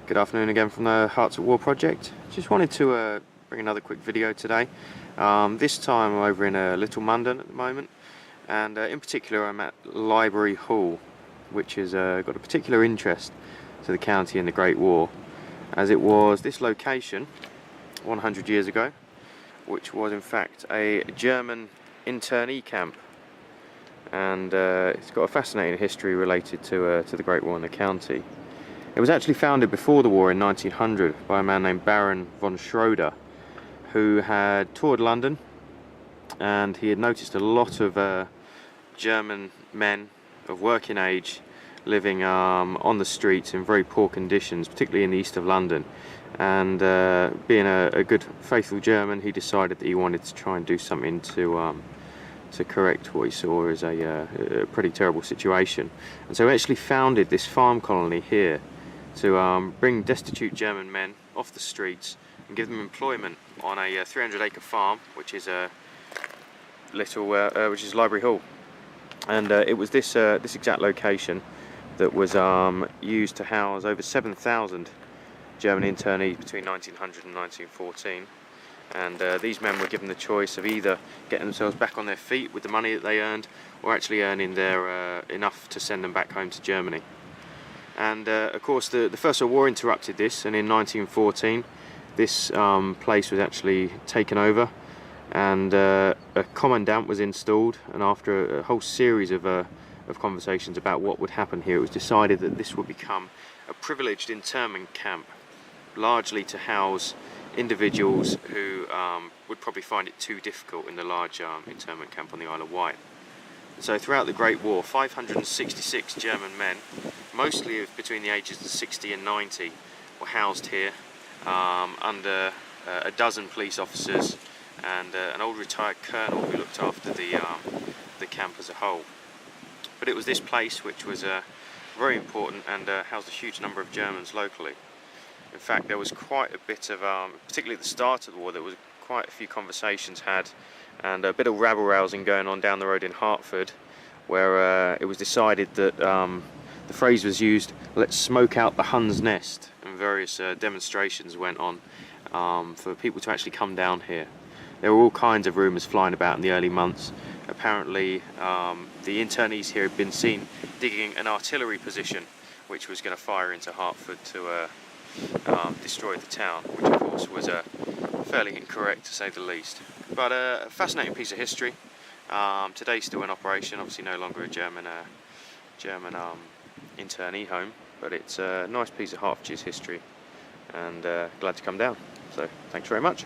Good afternoon again from the Hearts at War project. Just wanted to bring another quick video today. This time I'm over in Little Munden at the moment, and in particular I'm at Libury Hall, which has got a particular interest to the county in the Great War, as it was this location 100 years ago, which was in fact a German internee camp, and it's got a fascinating history related to the Great War in the county. It was actually founded before the war in 1900 by a man named Baron von Schroeder, who had toured London, and he had noticed a lot of German men of working age living on the streets in very poor conditions, particularly in the east of London. And being a good, faithful German, he decided that he wanted to try and do something to correct what he saw as a pretty terrible situation. And so he actually founded this farm colony here to bring destitute German men off the streets and give them employment on a 300-acre farm, which is Libury Hall. And it was this exact location that was used to house over 7,000 German internees between 1900 and 1914. And these men were given the choice of either getting themselves back on their feet with the money that they earned, or actually earning enough to send them back home to Germany. And of course the First World War interrupted this, and in 1914 this place was actually taken over, and a commandant was installed, and after a whole series of conversations about what would happen here, it was decided that this would become a privileged internment camp, largely to house individuals who would probably find it too difficult in the large internment camp on the Isle of Wight. So throughout the Great War, 566 German men, mostly between the ages of 60 and 90, were housed here under a dozen police officers and an old retired colonel who looked after the camp as a whole. But it was this place which was very important and housed a huge number of Germans locally. In fact, there was quite a bit of, particularly at the start of the war, there was quite a few conversations had and a bit of rabble-rousing going on down the road in Hertford, where it was decided that the phrase was used, "Let's smoke out the Hun's nest," and various demonstrations went on for people to actually come down here. There were all kinds of rumours flying about in the early months. Apparently the internees here had been seen digging an artillery position which was going to fire into Hertford to destroy the town, which of course was fairly incorrect to say the least. But a fascinating piece of history. Today still in operation, obviously no longer a German internee home, but it's a nice piece of Hertfordshire's history, and glad to come down. So thanks very much.